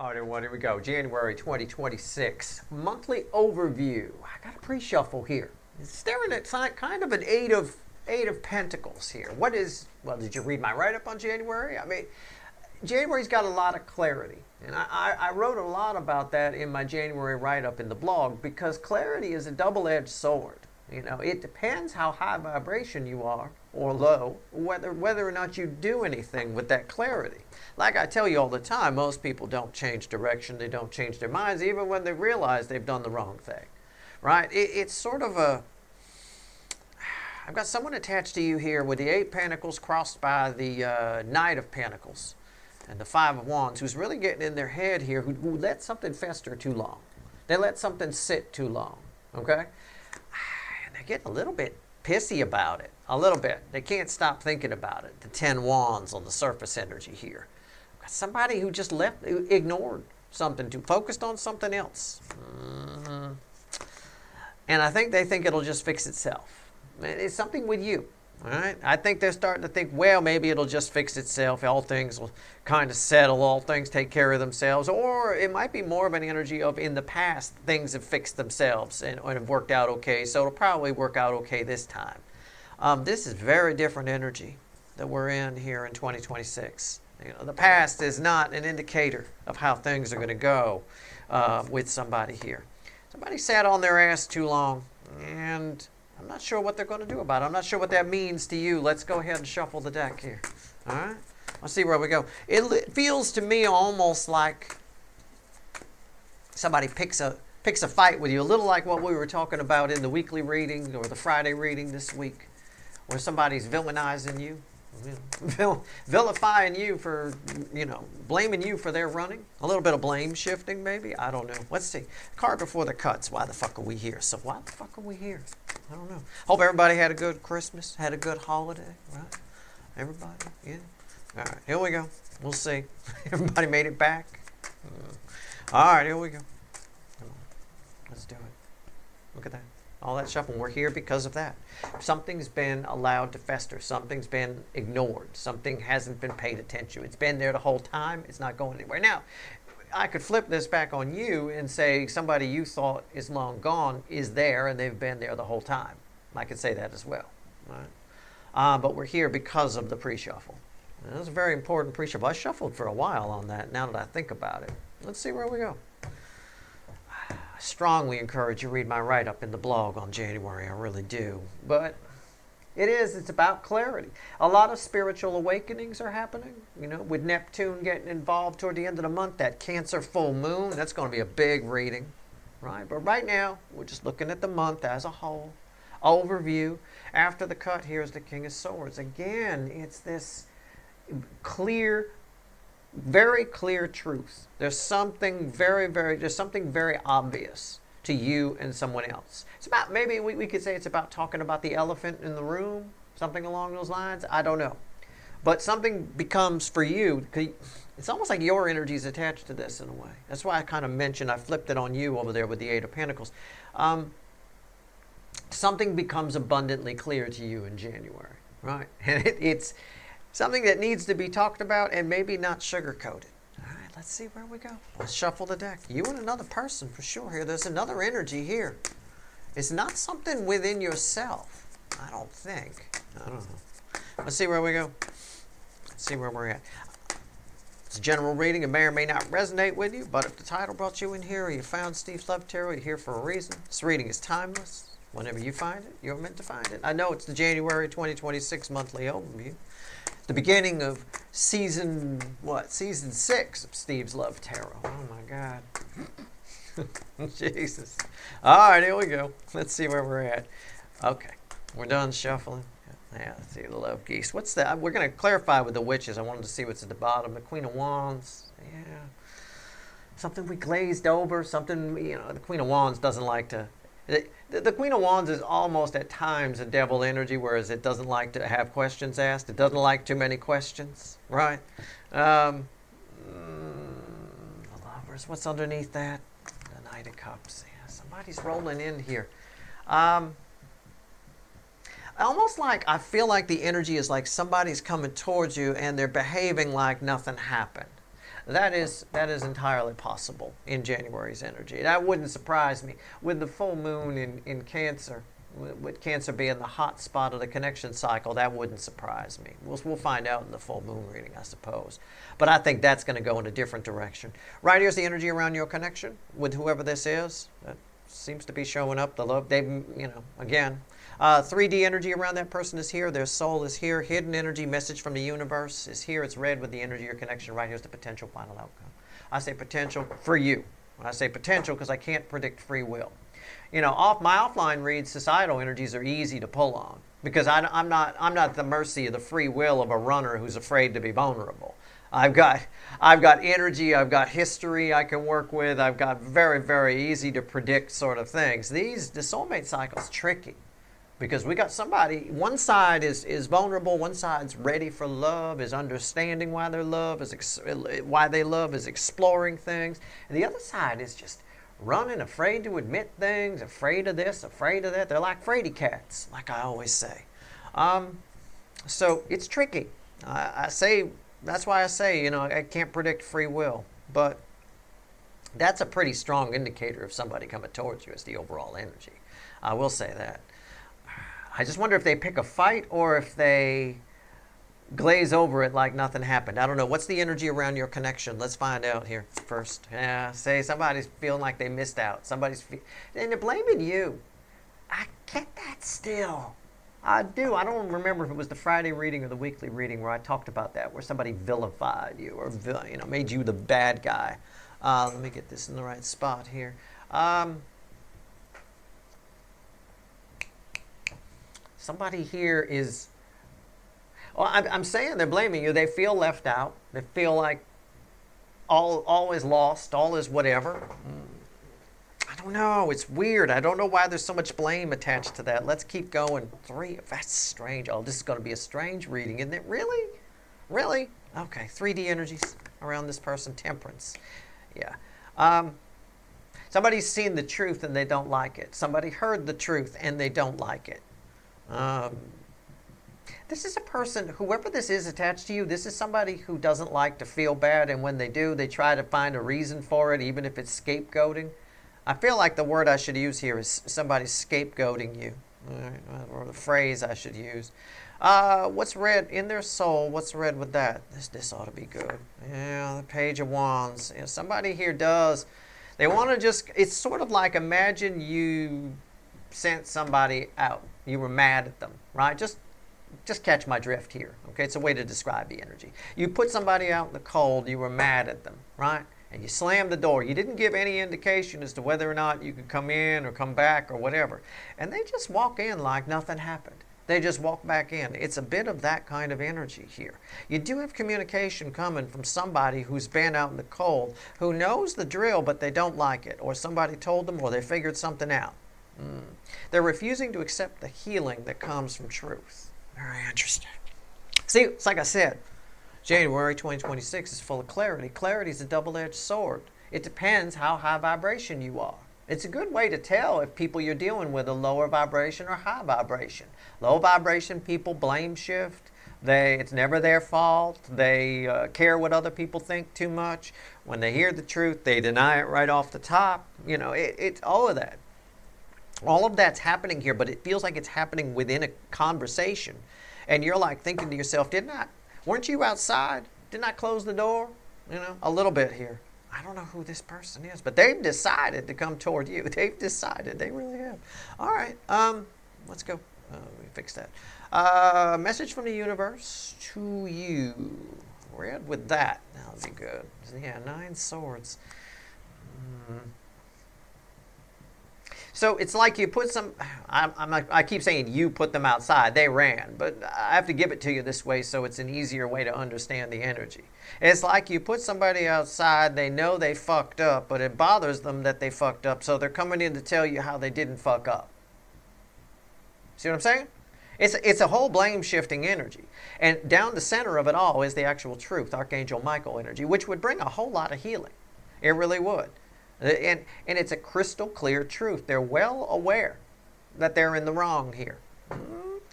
All right, everyone, here we go. January 2026 monthly overview. I got a pre-shuffle here. Staring at kind of an eight of pentacles here. What is? Well, did you read my write-up on January? I mean, January's got a lot of clarity, and I wrote a lot about that in my January write-up in the blog because clarity is a double-edged sword. You know, it depends how high vibration you are or low, whether or not you do anything with that clarity. Like I tell you all the time, most people don't change direction. They don't change their minds even when they realize they've done the wrong thing, right? It's sort of a... I've got someone attached to you here with the Eight Pentacles crossed by the Knight of Pentacles and the Five of Wands, who's really getting in their head here, who let something fester too long. They let something sit too long, okay? They get a little bit pissy about it, a little bit. They can't stop thinking about it. The 10 wands on the surface energy here. Somebody who just ignored something, focused on something else. And I think they think it'll just fix itself. It's something with you. All right? I think they're starting to think, well, maybe it'll just fix itself. All things will kind of settle. All things take care of themselves. Or it might be more of an energy of in the past, things have fixed themselves and have worked out okay. So it'll probably work out okay this time. This is very different energy that we're in here in 2026. You know, the past is not an indicator of how things are going to go with somebody here. Somebody sat on their ass too long, and I'm not sure what they're going to do about it. I'm not sure what that means to you. Let's go ahead and shuffle the deck here. All right? Let's see where we go. It feels to me almost like somebody picks a fight with you, a little like what we were talking about in the weekly reading or the Friday reading this week, where somebody's villainizing you, vilifying you for, blaming you for their running. A little bit of blame shifting, maybe. I don't know. Let's see. Card before the cuts. Why the fuck are we here? So why the fuck are we here? I don't know. Hope everybody had a good Christmas, had a good holiday, right? Everybody, yeah. All right, here we go. We'll see. Everybody made it back. All right, here we go. Come on. Let's do it. Look at that. All that shuffling. We're here because of that. Something's been allowed to fester. Something's been ignored. Something hasn't been paid attention to. It's been there the whole time. It's not going anywhere. Now, I could flip this back on you and say somebody you thought is long gone is there and they've been there the whole time. I could say that as well. Right? But we're here because of the pre-shuffle. That was a very important pre-shuffle. I shuffled for a while on that now that I think about it. Let's see where we go. I strongly encourage you to read my write-up in the blog on January. I really do. But it's about clarity. A lot of spiritual awakenings are happening, with Neptune getting involved toward the end of the month, that Cancer full moon. That's going to be a big reading, right? But right now, we're just looking at the month as a whole. Overview. After the cut, here's the King of Swords. Again, it's this clear, very clear truth. There's something there's something very obvious to you and someone else. It's about, maybe we could say it's about talking about the elephant in the room, something along those lines. I don't know. But something becomes for you, it's almost like your energy is attached to this in a way. That's why I kind of mentioned, I flipped it on you over there with the Eight of Pentacles. Something becomes abundantly clear to you in January, right? And it's something that needs to be talked about and maybe not sugar-coated. All right, let's see where we go. Let's shuffle the deck. You and another person for sure here. There's another energy here. It's not something within yourself, I don't think. I don't know. Let's see where we go. Let's see where we're at. It's a general reading. It may or may not resonate with you, but if the title brought you in here or you found Steve's Love Tarot, you're here for a reason. This reading is timeless. Whenever you find it, you're meant to find it. I know it's the January 2026 monthly overview. The beginning of season 6 of Steve's Love Tarot. Oh my God. Jesus. All right, here we go. Let's see where we're at. Okay, we're done shuffling. Yeah, let's see the love geese. What's that? We're going to clarify with the witches. I wanted to see what's at the bottom. The Queen of Wands. Yeah. Something we glazed over. Something, the Queen of Wands doesn't like to... The Queen of Wands is almost at times a devil energy, whereas it doesn't like to have questions asked. It doesn't like too many questions, right? The Lovers, what's underneath that? The Knight of Cups. Yeah, somebody's rolling in here. Almost like I feel like the energy is like somebody's coming towards you and they're behaving like nothing happened. That is entirely possible in January's energy. That wouldn't surprise me. With the full moon in Cancer, with Cancer being the hot spot of the connection cycle, that wouldn't surprise me. We'll find out in the full moon reading, I suppose. But I think that's going to go in a different direction. Right here's the energy around your connection with whoever this is. That seems to be showing up. The love, again. 3D energy around that person is here. Their soul is here. Hidden energy, message from the universe is here. It's red with the energy of your connection. Right here's the potential final outcome. I say potential for you. I say potential because I can't predict free will. My offline reads, societal energies are easy to pull on because I'm not at the mercy of the free will of a runner who's afraid to be vulnerable. I've got energy, I've got history I can work with, I've got very, very easy to predict sort of things. The soulmate cycle is tricky. Because we got somebody, one side is vulnerable, one side's ready for love, is understanding why they love, is exploring things. And the other side is just running, afraid to admit things, afraid of this, afraid of that. They're like fraidy cats, like I always say. So it's tricky. That's why I say, I can't predict free will. But that's a pretty strong indicator of somebody coming towards you as the overall energy. I will say that. I just wonder if they pick a fight or if they glaze over it like nothing happened. I don't know. What's the energy around your connection? Let's find out here first. Yeah, say somebody's feeling like they missed out. And they're blaming you. I get that still. I do. I don't remember if it was the Friday reading or the weekly reading where I talked about that, where somebody vilified you or made you the bad guy. Let me get this in the right spot here. Somebody here is, I'm saying they're blaming you. They feel left out. They feel like all is lost, all is whatever. I don't know. It's weird. I don't know why there's so much blame attached to that. Let's keep going. 3. That's strange. Oh, this is going to be a strange reading, isn't it? Really? Really? Okay. 3D energies around this person. Temperance. Yeah. Somebody's seen the truth and they don't like it. Somebody heard the truth and they don't like it. This is a person, whoever this is attached to you, this is somebody who doesn't like to feel bad, and when they do, they try to find a reason for it, even if it's scapegoating. I feel like the word I should use here is somebody scapegoating you, or the phrase I should use. What's red in their soul? What's red with that? This ought to be good. Yeah, the Page of Wands. Somebody here does. They want to it's sort of like, imagine you sent somebody out. You were mad at them, right? Just catch my drift here, okay? It's a way to describe the energy. You put somebody out in the cold, you were mad at them, right? And you slammed the door. You didn't give any indication as to whether or not you could come in or come back or whatever. And they just walk in like nothing happened. They just walk back in. It's a bit of that kind of energy here. You do have communication coming from somebody who's been out in the cold, who knows the drill, but they don't like it. Or somebody told them, or they figured something out. They're refusing to accept the healing that comes from truth. Very interesting. See, it's like I said, January 2026 is full of clarity. Clarity is a double-edged sword. It depends how high vibration you are. It's a good way to tell if people you're dealing with are lower vibration or high vibration. Low vibration people blame shift. It's never their fault. They care what other people think too much. When they hear the truth, they deny it right off the top. It's all of that. All of that's happening here, but it feels like it's happening within a conversation. And you're like thinking to yourself, weren't you outside? Didn't I close the door? A little bit here. I don't know who this person is, but they've decided to come toward you. They've decided. They really have. All right. Let's go. Let me fix that. Message from the universe to you. Red with that. That'll be good. Yeah, 9 swords. So it's like you put I keep saying you put them outside. They ran. But I have to give it to you this way so it's an easier way to understand the energy. It's like you put somebody outside. They know they fucked up, but it bothers them that they fucked up. So they're coming in to tell you how they didn't fuck up. See what I'm saying? It's a whole blame-shifting energy. And down the center of it all is the actual truth, Archangel Michael energy, which would bring a whole lot of healing. It really would. And it's a crystal clear truth. They're well aware that they're in the wrong here.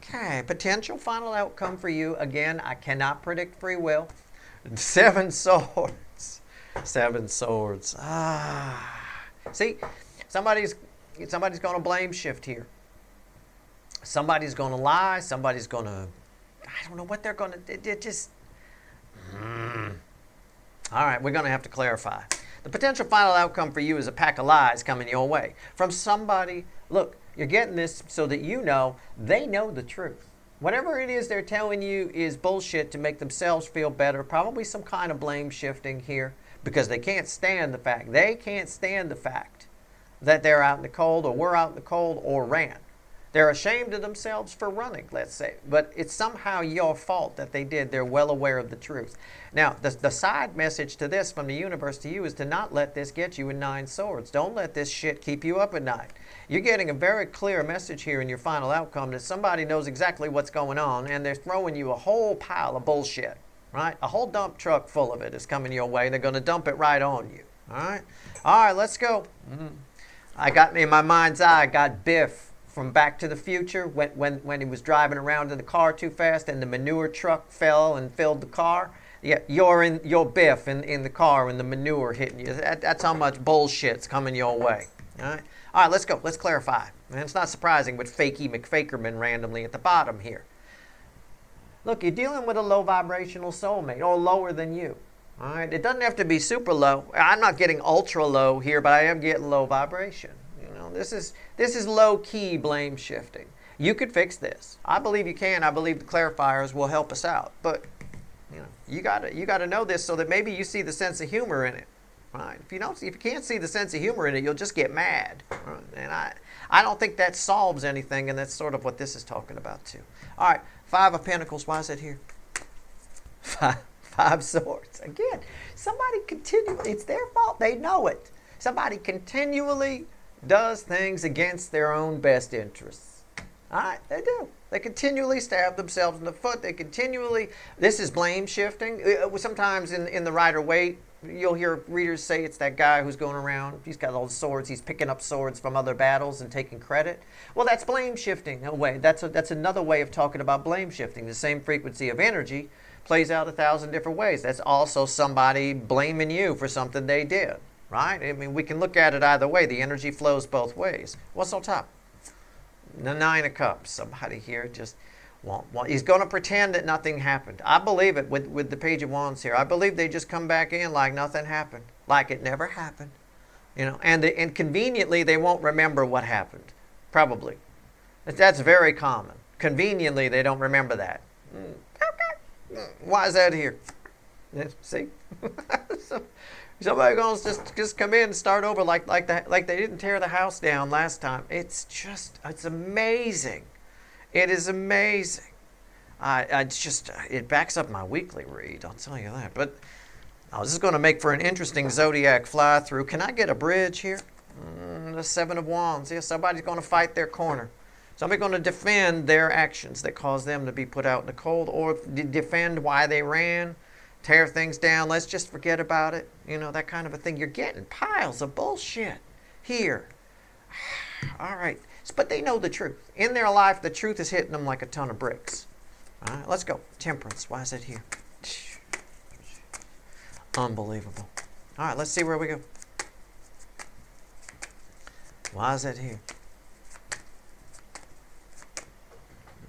Okay, potential final outcome for you. Again, I cannot predict free will. 7 swords. 7 swords. See, somebody's going to blame shift here. Somebody's going to lie. Somebody's going to, I don't know what they're going to, it just, All right, we're going to have to clarify. The potential final outcome for you is a pack of lies coming your way from somebody. Look, you're getting this so that you know they know the truth. Whatever it is they're telling you is bullshit to make themselves feel better. Probably some kind of blame shifting here because they can't stand the fact. They can't stand the fact that they're out in the cold or we're out in the cold or ran. They're ashamed of themselves for running, let's say. But it's somehow your fault that they did. They're well aware of the truth. Now, the side message to this from the universe to you is to not let this get you in 9 swords. Don't let this shit keep you up at night. You're getting a very clear message here in your final outcome that somebody knows exactly what's going on and they're throwing you a whole pile of bullshit, right? A whole dump truck full of it is coming your way. They're going to dump it right on you, all right? All right, let's go. I got, in my mind's eye, I got Biff from Back to the Future when he was driving around in the car too fast and the manure truck fell and filled the car. Yeah, you're Biff in the car and the manure hitting you. That's how much bullshit's coming your way. All right, let's go. Let's clarify. And it's not surprising with Fakey McFakerman randomly at the bottom here. Look, you're dealing with a low vibrational soulmate or lower than you. All right, it doesn't have to be super low. I'm not getting ultra low here, but I am getting low vibration. This is low-key blame shifting. You could fix this. I believe you can. I believe the clarifiers will help us out. But you gotta know this so that maybe you see the sense of humor in it. Right? If you can't see the sense of humor in it, you'll just get mad. Right? And I don't think that solves anything, and that's sort of what this is talking about too. All right, 5 of Pentacles. Why is it here? 5 swords. Again, somebody continually. It's their fault. They know it. Somebody continually does things against their own best interests. All right, they do. They continually stab themselves in the foot. They continually, this is blame shifting. Sometimes in the Rider Waite, you'll hear readers say it's that guy who's going around, he's got all the swords, he's picking up swords from other battles and taking credit. Well, that's blame shifting in a way. That's another way of talking about blame shifting. The same frequency of energy plays out 1,000 different ways. That's also somebody blaming you for something they did. Right? I mean, we can look at it either way. The energy flows both ways. What's on top? The 9 of Cups. Somebody here just he's going to pretend that nothing happened. I believe it with the Page of Wands here. I believe they just come back in like nothing happened, like it never happened. And conveniently they won't remember what happened. Probably. That's very common. Conveniently they don't remember that. Okay. Why is that here? See? Somebody going to just come in and start over like they didn't tear the house down last time. It's amazing. It is amazing. It backs up my weekly read, I'll tell you that. But this is going to make for an interesting zodiac fly through. Can I get a bridge here? The 7 of Wands. Yeah, somebody's going to fight their corner. Somebody's going to defend their actions that caused them to be put out in the cold, or defend why they ran. Tear things down, let's just forget about it. That kind of a thing. You're getting piles of bullshit here. All right. But they know the truth. In their life, the truth is hitting them like a ton of bricks. All right, let's go. Temperance. Why is it here? Unbelievable. All right, let's see where we go. Why is it here?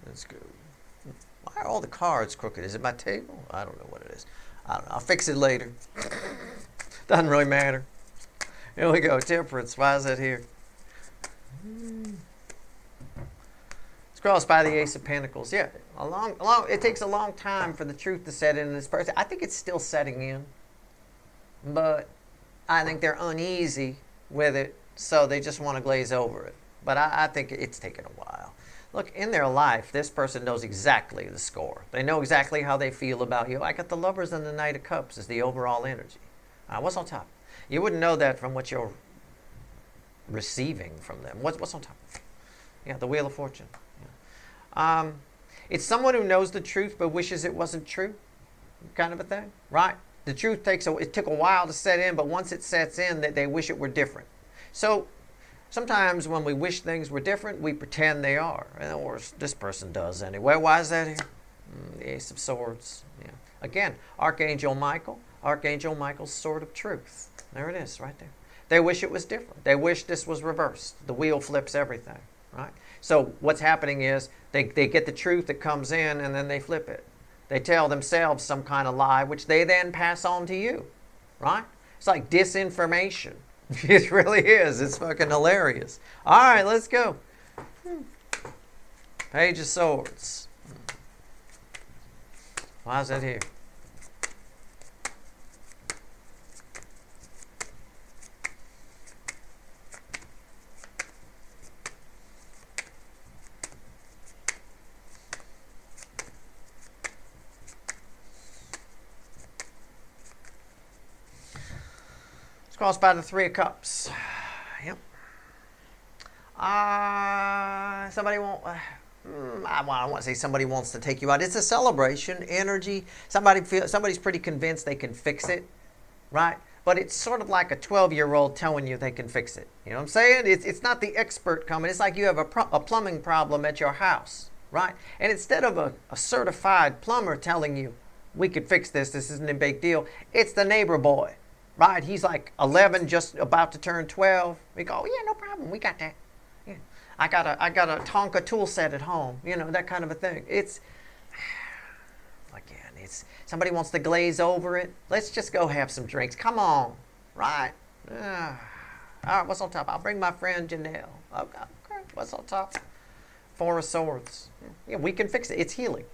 Let's go. Why are all the cards crooked? Is it my table? I don't know what it is. I don't know. I'll fix it later. Doesn't really matter. Here we go. Temperance. Why is that here? It's crossed by the Ace of Pentacles. Yeah, it takes a long time for the truth to set in this person. I think it's still setting in, but I think they're uneasy with it, so they just want to glaze over it. But I think it's taken a while. Look, in their life, this person knows exactly the score. They know exactly how they feel about you. I got the Lovers and the Knight of Cups as the overall energy. What's on top? You wouldn't know that from what you're receiving from them. What's on top? Yeah, the Wheel of Fortune. Yeah. It's someone who knows the truth but wishes it wasn't true, kind of a thing, right? The truth it took a while to set in, but once it sets in, that they wish it were different. So sometimes when we wish things were different, we pretend they are, or this person does anyway. Why is that here? The Ace of Swords. Yeah. Again, Archangel Michael, Archangel Michael's sword of truth. There it is, right there. They wish it was different. They wish this was reversed. The wheel flips everything, right? So what's happening is they get the truth that comes in and then they flip it. They tell themselves some kind of lie, which they then pass on to you, right? It's like disinformation. It really is. It's fucking hilarious. All right, let's go. Page of Swords. Why is that here? Crossed by the Three of Cups. Yep. Somebody won't. I want to say somebody wants to take you out. It's a celebration, energy. Somebody's pretty convinced they can fix it, right? But it's sort of like a 12-year-old telling you they can fix it. You know what I'm saying? It's not the expert coming. It's like you have a plumbing problem at your house, right? And instead of a certified plumber telling you, we could fix this, this isn't a big deal, it's the neighbor boy. Right, he's like 11, just about to turn 12. We go, oh, yeah, no problem, we got that. Yeah. I got a Tonka tool set at home, you know, that kind of a thing. It's somebody wants to glaze over it. Let's just go have some drinks. Come on, right? All right, what's on top? I'll bring my friend Janelle. Okay, what's on top? Four of Swords. Yeah, we can fix it. It's healing.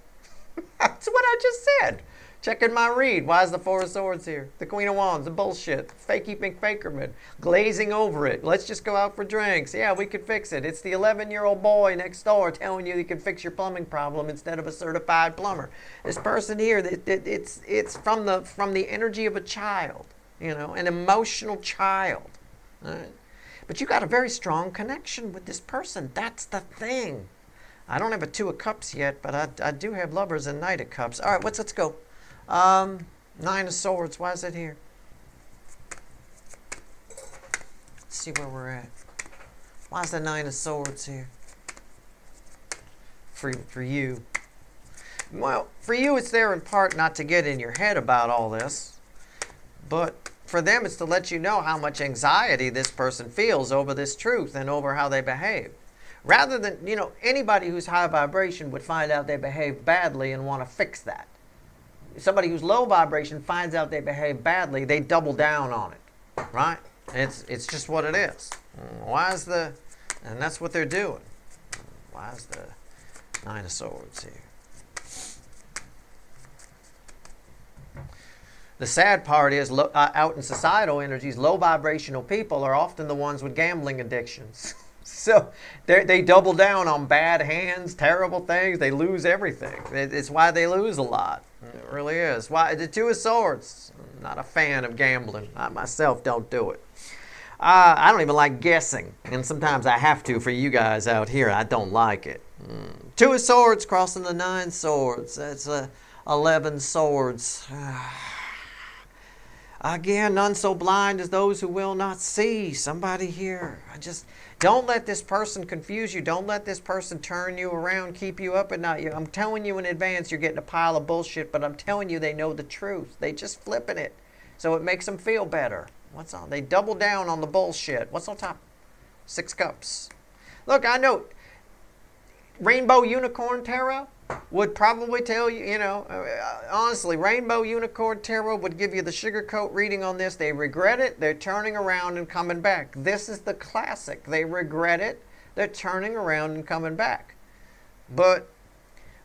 That's what I just said. Checking my read. Why is the Four of Swords here? The Queen of Wands, the bullshit. Fakey pink fakerman. Glazing over it. Let's just go out for drinks. Yeah, we could fix it. It's the 11-year-old boy next door telling you he can fix your plumbing problem instead of a certified plumber. This person here, it's from the energy of a child, you know, an emotional child. All right? But you got a very strong connection with this person. That's the thing. I don't have a Two of Cups yet, but I do have Lovers and Knight of Cups. All right, let's go. Nine of Swords. Why is it here? Let's see where we're at. Why is the Nine of Swords here? For you. Well, for you it's there in part not to get in your head about all this, but for them it's to let you know how much anxiety this person feels over this truth and over how they behave. Rather than, you know, anybody who's high vibration would find out they behave badly and want to fix that. Somebody who's low vibration finds out they behave badly, they double down on it, right? It's just what it is. And that's what they're doing. Why is the Nine of Swords here? The sad part is, out in societal energies, low vibrational people are often the ones with gambling addictions. So they double down on bad hands, terrible things. They lose everything. It's why they lose a lot. It really is. Why the Two of Swords? I'm not a fan of gambling. I myself don't do it. I don't even like guessing, and sometimes I have to for you guys out here. I don't like it. Two of Swords crossing the Nine Swords. That's 11 swords. Again, none so blind as those who will not see. Somebody here. Don't let this person confuse you. Don't let this person turn you around, keep you up at night. I'm telling you in advance you're getting a pile of bullshit, but I'm telling you they know the truth. They just flipping it. So it makes them feel better. What's on? They double down on the bullshit. What's on top? Six Cups. Look, I know Rainbow Unicorn Tarot would probably tell you, you know, honestly, Rainbow Unicorn Tarot would give you the sugarcoat reading on this. They regret it. They're turning around and coming back. This is the classic. They regret it. They're turning around and coming back. But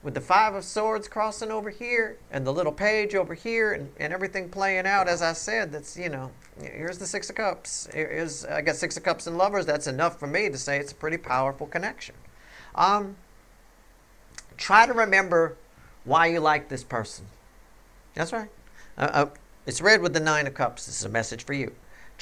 with the Five of Swords crossing over here and the little page over here and everything playing out, as I said, that's, you know, here's the Six of Cups. I got Six of Cups and Lovers. That's enough for me to say it's a pretty powerful connection. Try to remember why you like this person. That's right. It's read with the Nine of Cups. This is a message for you.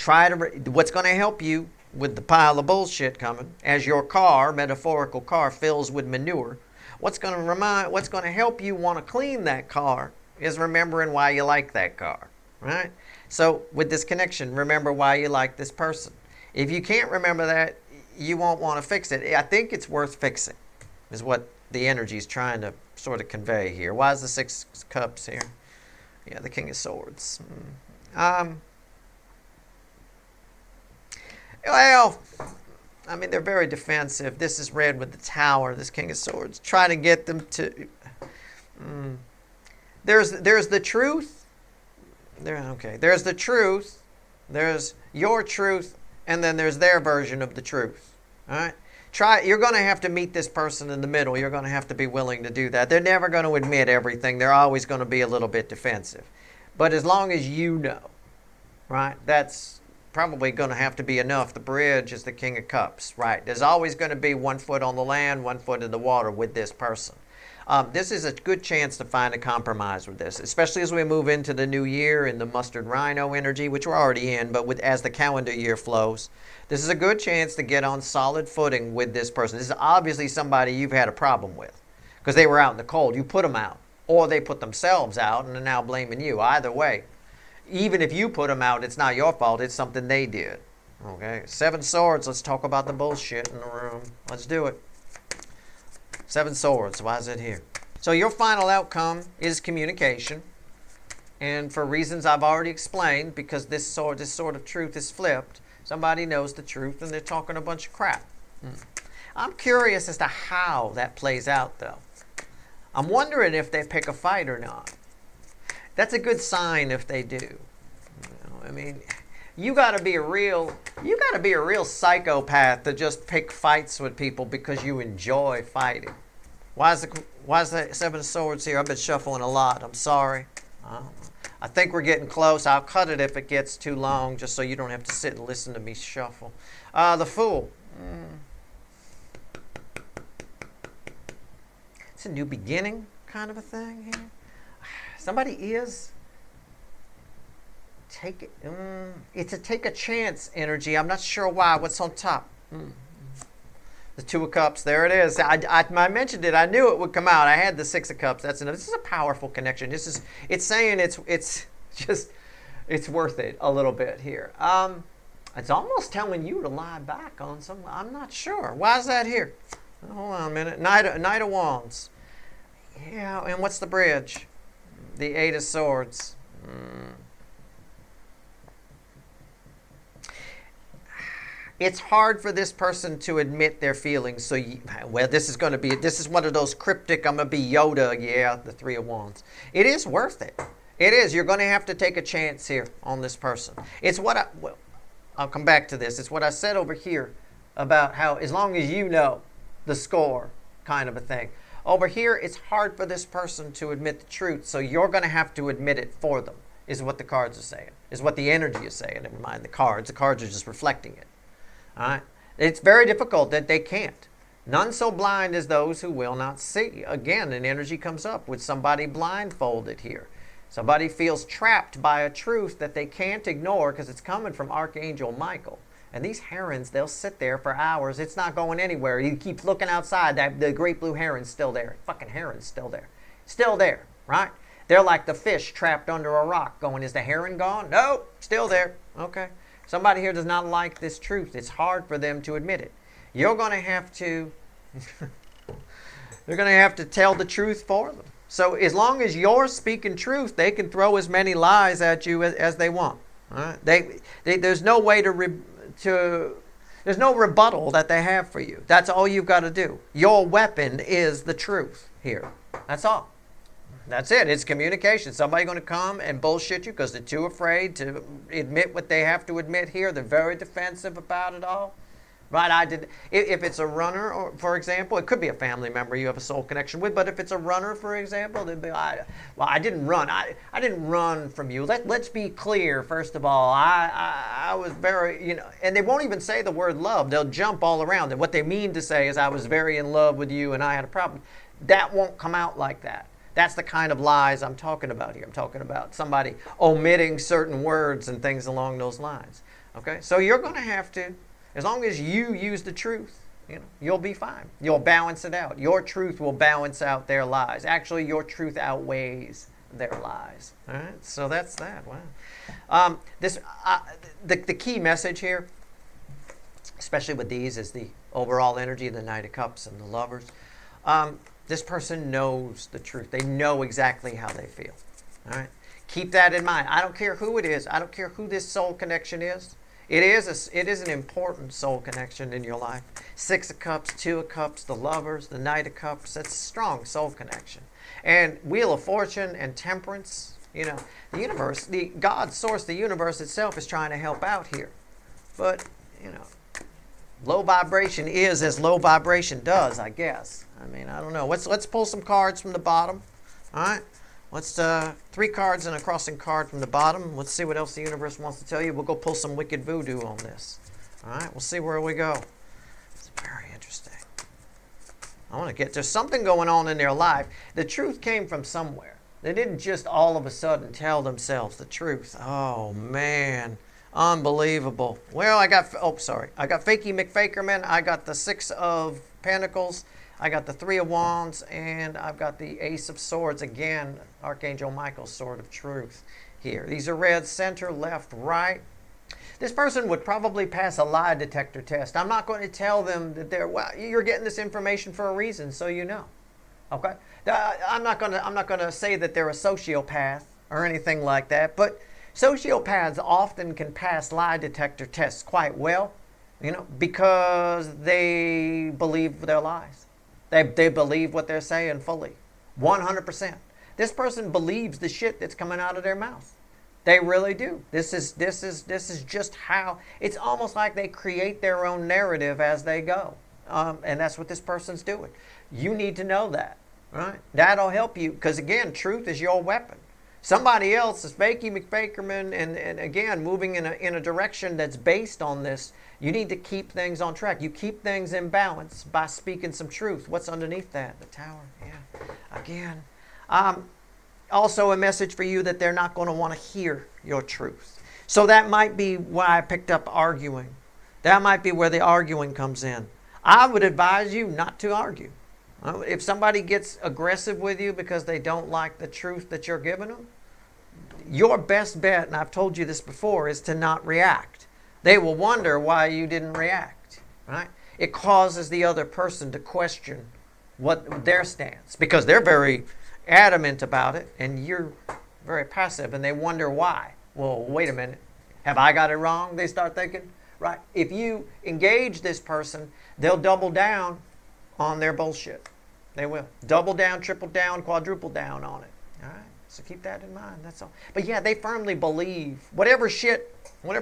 What's going to help you with the pile of bullshit coming as your car, metaphorical car, fills with manure. What's going to help you want to clean that car is remembering why you like that car, right? So with this connection, remember why you like this person. If you can't remember that, you won't want to fix it. I think it's worth fixing, is what the energy is trying to sort of convey here. Why is the Six Cups here? Yeah, the King of Swords. Well, I mean, they're very defensive. This is red with the Tower, this King of Swords. Trying to get them to... There's the truth. There's the truth. There's your truth. And then there's their version of the truth. All right? You're going to have to meet this person in the middle. You're going to have to be willing to do that. They're never going to admit everything. They're always going to be a little bit defensive. But as long as you know, right, that's probably going to have to be enough. The bridge is the King of Cups, right? There's always going to be 1 foot on the land, 1 foot in the water with this person. This is a good chance to find a compromise with this, especially as we move into the new year in the mustard rhino energy, which we're already in, but as the calendar year flows. This is a good chance to get on solid footing with this person. This is obviously somebody you've had a problem with because they were out in the cold. You put them out, or they put themselves out and are now blaming you. Either way, even if you put them out, it's not your fault. It's something they did. Okay, 7 swords. Let's talk about the bullshit in the room. Let's do it. 7 swords. Why is it here? So your final outcome is communication. And for reasons I've already explained, because this sort of truth is flipped, somebody knows the truth and they're talking a bunch of crap. I'm curious as to how that plays out, though. I'm wondering if they pick a fight or not. That's a good sign if they do. I mean, you got to be a real psychopath to just pick fights with people because you enjoy fighting. Why is the 7 of Swords here? I've been shuffling a lot. I'm sorry. I think we're getting close. I'll cut it if it gets too long, just so you don't have to sit and listen to me shuffle. The Fool. It's a new beginning kind of a thing here. Somebody is it's a take a chance energy. I'm not sure why. What's on top? The 2 of Cups. There it is. I mentioned it. I knew it would come out. I had the 6 of Cups. That's enough. This is a powerful connection. It's saying it's worth it a little bit here. It's almost telling you to lie back on some. I'm not sure. Why is that here? Hold on a minute. Knight of Wands. Yeah. And what's the bridge? The 8 of Swords. It's hard for this person to admit their feelings. So, this is one of those cryptic, I'm going to be Yoda. Yeah, the 3 of Wands. It is worth it. It is. You're going to have to take a chance here on this person. It's what I'll come back to this. It's what I said over here about how as long as you know the score kind of a thing. Over here, it's hard for this person to admit the truth. So you're going to have to admit it for them, is what the cards are saying, is what the energy is saying. Never mind the cards. The cards are just reflecting it. All right? It's very difficult that they can't. None so blind as those who will not see. Again, an energy comes up with somebody blindfolded here. Somebody feels trapped by a truth that they can't ignore because it's coming from Archangel Michael. And these herons, they'll sit there for hours. It's not going anywhere. You keep looking outside. The great blue heron's still there. Fucking heron's still there. Still there, right? They're like the fish trapped under a rock going, is the heron gone? No, still there. Okay. Somebody here does not like this truth. It's hard for them to admit it. You're going to have to, they're going to have to tell the truth for them. So as long as you're speaking truth, they can throw as many lies at you as they want. All right? There's no way there's no rebuttal that they have for you. That's all you've got to do. Your weapon is the truth here. That's all. That's it. It's communication. Somebody's going to come and bullshit you because they're too afraid to admit what they have to admit here. They're very defensive about it all. Right? If it's a runner, or for example, it could be a family member you have a soul connection with, but if it's a runner, for example, they'd be, I didn't run. I didn't run from you. Let's be clear, first of all. I was very, and they won't even say the word love. They'll jump all around it. What they mean to say is I was very in love with you and I had a problem. That won't come out like that. That's the kind of lies I'm talking about here. I'm talking about somebody omitting certain words and things along those lines. Okay? So you're going to have to, as long as you use the truth, you'll be fine. You'll balance it out. Your truth will balance out their lies. Actually, your truth outweighs their lies. All right? So that's that. Wow. The key message here, especially with these, is the overall energy of the Knight of Cups and the Lovers. This person knows the truth. They know exactly how they feel. All right? Keep that in mind. I don't care who it is. I don't care who this soul connection is. It is an important soul connection in your life. 6 of Cups, 2 of Cups, the Lovers, the Knight of Cups. That's a strong soul connection. And Wheel of Fortune and Temperance. You know, the universe, the God source, the universe itself is trying to help out here. But, you know, low vibration is as low vibration does, I guess. I mean, I don't know. Let's pull some cards from the bottom. All right. Let's 3 cards and a crossing card from the bottom. Let's see what else the universe wants to tell you. We'll go pull some wicked voodoo on this. All right. We'll see where we go. It's very interesting. I want to get, there's something going on in their life. The truth came from somewhere. They didn't just all of a sudden tell themselves the truth. Oh, man. Unbelievable. Well, I got Fakey McFakerman. I got the 6 of Pentacles. I got the 3 of Wands. And I've got the Ace of Swords. Again, Archangel Michael's Sword of Truth here. These are red, center, left, right. This person would probably pass a lie detector test. I'm not going to tell them that you're getting this information for a reason, so you know. Okay? I'm not going to say that they're a sociopath or anything like that, but sociopaths often can pass lie detector tests quite well, you know, because they believe their lies. They believe what they're saying fully, 100%. This person believes the shit that's coming out of their mouth. They really do. This is just how, it's almost like they create their own narrative as they go. And that's what this person's doing. You need to know that, right? That'll help you, because again, truth is your weapon. Somebody else is Fakey McFakerman, and again, moving in a direction that's based on this. You need to keep things on track. You keep things in balance by speaking some truth. What's underneath that? The Tower. Yeah. Again. Also a message for you that they're not going to want to hear your truth. So that might be why I picked up arguing. That might be where the arguing comes in. I would advise you not to argue. If somebody gets aggressive with you because they don't like the truth that you're giving them, your best bet, and I've told you this before, is to not react. They will wonder why you didn't react, right? It causes the other person to question what their stance, because they're very adamant about it and you're very passive, and they wonder why. Well, wait a minute. Have I got it wrong? They start thinking, right? If you engage this person, they'll double down on their bullshit. They will. Double down, triple down, quadruple down on it. All right? So keep that in mind. That's all. But yeah, they firmly believe whatever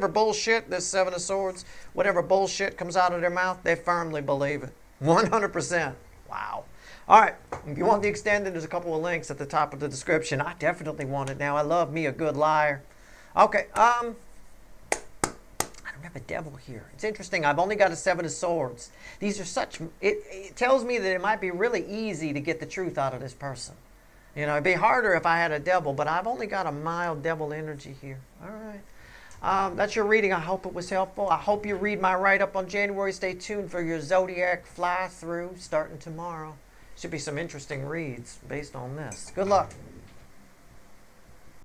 bullshit, this 7 of Swords, whatever bullshit comes out of their mouth, they firmly believe it. 100%. Wow. All right. If you want the extended, there's a couple of links at the top of the description. I definitely want it now. I love me a good liar. Okay. I don't have a devil here. It's interesting. I've only got a 7 of Swords. These are such, it tells me that it might be really easy to get the truth out of this person. You know, it'd be harder if I had a devil, but I've only got a mild devil energy here. All right. That's your reading. I hope it was helpful. I hope you read my write-up on January. Stay tuned for your Zodiac fly-through starting tomorrow. Should be some interesting reads based on this. Good luck.